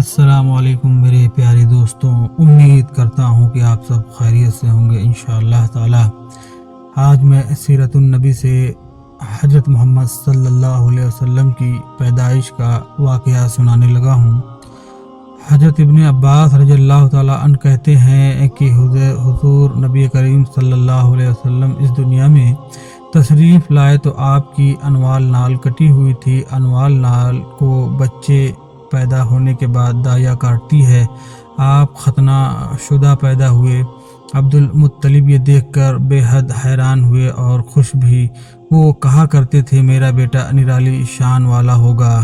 अस्सलाम वालेकुम मेरे प्यारे दोस्तों, उम्मीद करता हूँ कि आप सब खैरियत से होंगे इंशाअल्लाह ताला। आज मैं सीरतुन नबी से हज़रत मोहम्मद सल्लल्लाहु अलैहि वसल्लम की पैदाइश का वाक़या सुनाने लगा हूँ। हज़रत इब्न अब्बास रज़ियल्लाहु ताला अन्हु कहते हैं कि हुज़ूर नबी करीम सल्लल्लाहु अलैहि वसल्लम इस दुनिया में तशरीफ़ लाए तो आपकी अनवाल नाल कटी हुई थी। अनवाल नाल को बच्चे पैदा होने के बाद दाया काटती है। आप खतना शुदा पैदा हुए। अब्दुल मुत्तलिब ये देखकर बेहद हैरान हुए और खुश भी। वो कहा करते थे, मेरा बेटा निराली शान वाला होगा।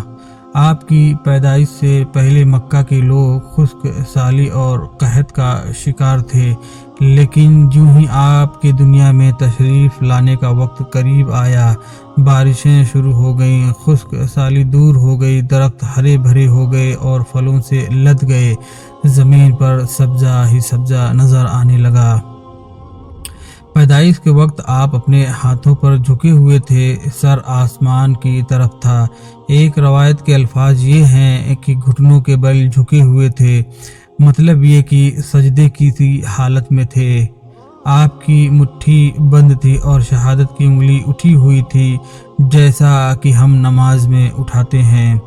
आपकी पैदाइश से पहले मक्का के लोग खुश्क साली और कहत का शिकार थे, लेकिन यूं ही आपके दुनिया में तशरीफ़ लाने का वक्त करीब आया, बारिशें शुरू हो गईं, खुश्क साली दूर हो गई, दरख्त हरे भरे हो गए और फलों से लद गए। ज़मीन पर सब्ज़ा ही सब्ज़ा नज़र आने लगा। पैदाइश के वक्त आप अपने हाथों पर झुके हुए थे, सर आसमान की तरफ था। एक रवायत के अल्फाज ये हैं कि घुटनों के बल झुके हुए थे, मतलब ये कि सजदे की सी हालत में थे। आपकी मुट्ठी बंद थी और शहादत की उंगली उठी हुई थी, जैसा कि हम नमाज में उठाते हैं।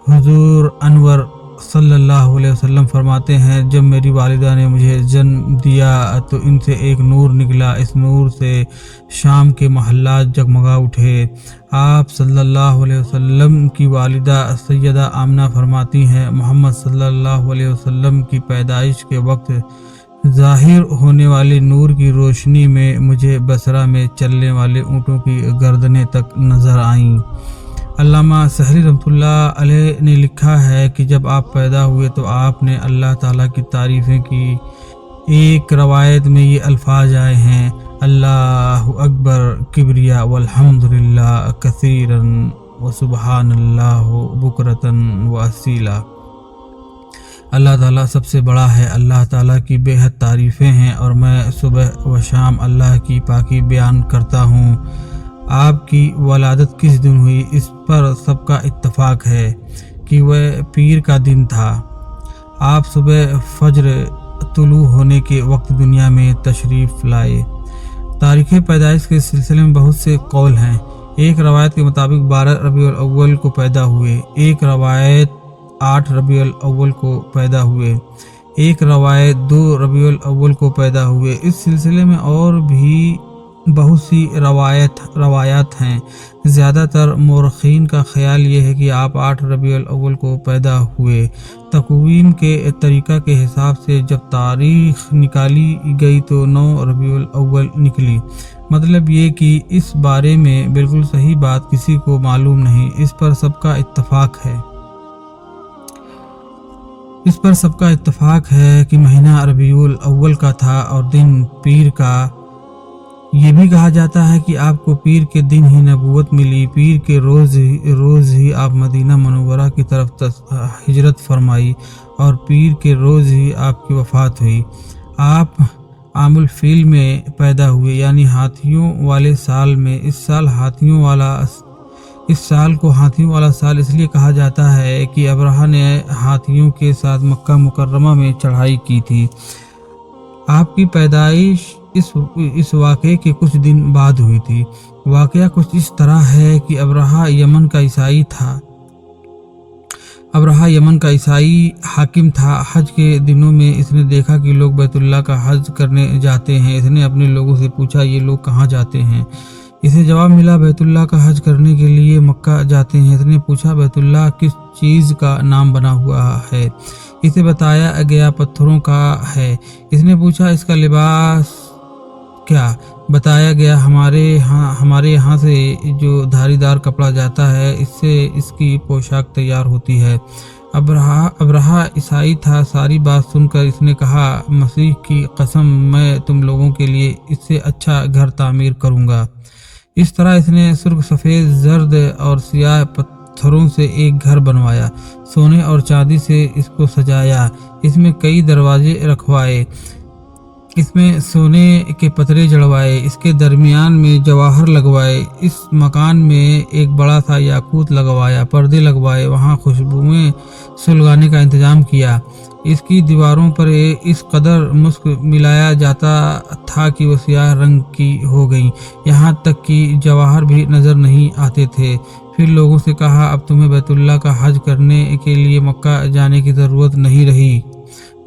हुजूर अनवर सल्लल्लाहु अलैहि वसल्लम फरमाते हैं, जब मेरी वालिदा ने मुझे जन्म दिया तो इनसे एक नूर निकला। इस नूर से शाम के महल्लात जगमगा उठे। आप सल्लल्लाहु अलैहि वसल्लम की वालिदा सैयदा आमना फरमाती हैं, मोहम्मद सल्लल्लाहु अलैहि वसल्लम की पैदाइश के वक्त ज़ाहिर होने वाले नूर की रोशनी में मुझे बसरा में चलने वाले ऊँटों की गर्दनें तक नज़र आईं। अल्लामा सहरी रहमतुल्लाह अलैह ने लिखा है कि जब आप पैदा हुए तो आपने अल्लाह ताला की तारीफ़ें की। एक रवायत में ये अल्फाज आए हैं, अल्लाहु अकबर किब्रिया वल्हम्दुलिल्लाह कसीरन व सुबहानल्लाहु बुकरतन व असीला। अल्लाह ताला सबसे बड़ा है, अल्लाह ताला की बेहद तारीफ़ें हैं और मैं सुबह व शाम अल्लाह की पाकी बयान करता हूँ। आपकी वलादत किस दिन हुई, इस पर सबका इत्तफाक है कि वह पीर का दिन था। आप सुबह फज्र तुलू होने के वक्त दुनिया में तशरीफ़ लाए। तारीख़ पैदाइश के सिलसिले में बहुत से कौल हैं। एक रवायत के मुताबिक 12 रबीउल अव्वल को पैदा हुए, एक रवायत 8 रबीउल अव्वल को पैदा हुए, एक रवायत 2 रबीउल अव्वल को पैदा हुए। इस सिलसिले में और भी बहुत सी रवायात हैं। ज़्यादातर मौरख़ीन का ख़्याल ये है कि आप 8 रबीउल अव्वल को पैदा हुए। तक़वीम के तरीक़ा के हिसाब से जब तारीख़ निकाली गई तो 9 रबीउल अव्वल निकली। मतलब ये कि इस बारे में बिल्कुल सही बात किसी को मालूम नहीं। इस पर सबका इत्तफ़ाक है कि महीना रबीउल अव्वल का था और दिन पीर का। ये भी कहा जाता है कि आपको पीर के दिन ही नबूवत मिली। पीर के रोज़ ही आप मदीना मुनव्वरा की तरफ हिजरत फरमाई और पीर के रोज़ ही आपकी वफ़ात हुई। आप आमुल फील में पैदा हुए, यानी हाथियों वाले साल में। इस साल को हाथियों वाला साल इसलिए कहा जाता है कि अब्रहा ने हाथियों के साथ मक्का मुकर्रमा में चढ़ाई की थी। आपकी पैदाइश इस वाक़े के कुछ दिन बाद हुई थी। वाक़या कुछ इस तरह है कि अब्रहा यमन का ईसाई हाकिम था। हज के दिनों में इसने देखा कि लोग बैतुल्लाह का हज करने जाते हैं। इसने अपने लोगों से पूछा, ये लोग कहाँ जाते हैं? इसे जवाब मिला, बैतुल्लाह का हज करने के लिए मक्का जाते हैं। इसने पूछा, बैतुल्लाह किस चीज़ का नाम बना हुआ है? इसे बताया गया पत्थरों का है। इसने पूछा, इसका लिबास क्या? बताया गया, हमारे यहाँ से जो धारीदार कपड़ा जाता है, इससे इसकी पोशाक तैयार होती है। अब्रहा ईसाई था। सारी बात सुनकर इसने कहा, मसीह की कसम, मैं तुम लोगों के लिए इससे अच्छा घर तामीर करूँगा। इस तरह इसने सुर्ख, सफ़ेद, जर्द और सियाह पत्थरों से एक घर बनवाया। सोने और चांदी से इसको सजाया। इसमें कई दरवाजे रखवाए। इसमें सोने के पतरे जड़वाए, इसके दरमियान में जवाहर लगवाए, इस मकान में एक बड़ा सा याकूत लगवाया, पर्दे लगवाए, वहाँ खुशबुएं सुलगाने का इंतजाम किया। इसकी दीवारों पर इस कदर मुस्क मिलाया जाता था कि वो सियाह रंग की हो गई, यहाँ तक कि जवाहर भी नज़र नहीं आते थे। फिर लोगों से कहा, अब तुम्हें बैतुल्लाह का हज करने के लिए मक्का जाने की ज़रूरत नहीं रही,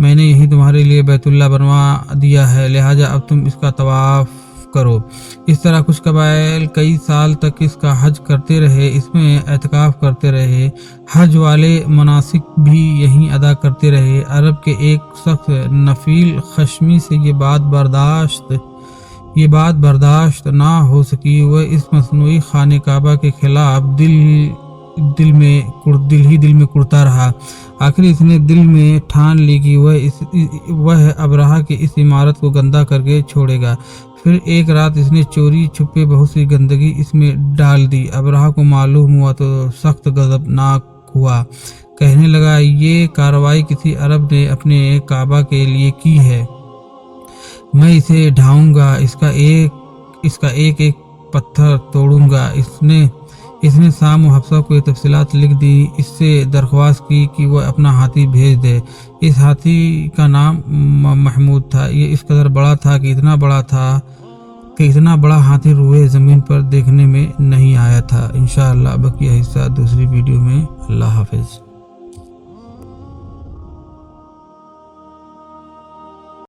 मैंने यही तुम्हारे लिए बैतुल्लाह बनवा दिया है, लिहाजा अब तुम इसका तवाफ करो। इस तरह कुछ कबाइल कई साल तक इसका हज करते रहे, इसमें एतकाफ करते रहे, हज वाले मनासिक भी यहीं अदा करते रहे। अरब के एक शख्स नफील खशमी से ये बात बर्दाश्त ना हो सकी। वह इस मसनूई खाने काबा के खिलाफ दिल में कुड़ता रहा। आखिर इसने दिल में ठान ली कि वह अबराहा की इस इमारत को गंदा करके छोड़ेगा। फिर एक रात इसने चोरी छुपे बहुत सी गंदगी इसमें डाल दी। अबराहा को मालूम हुआ तो सख्त गजबनाक हुआ, कहने लगा, ये कार्रवाई किसी अरब ने अपने काबा के लिए की है, मैं इसे ढाऊंगा, इसका एक एक पत्थर तोड़ूंगा। इसने साम व हफ्सा को ये तफसीलात लिख दी, इससे दरख्वास्त की कि वह अपना हाथी भेज दे। इस हाथी का नाम महमूद था। ये इस कदर बड़ा था कि इतना बड़ा हाथी रूए ज़मीन पर देखने में नहीं आया था। इंशाअल्लाह बकिया हिस्सा दूसरी वीडियो में। अल्लाह हाफिज़।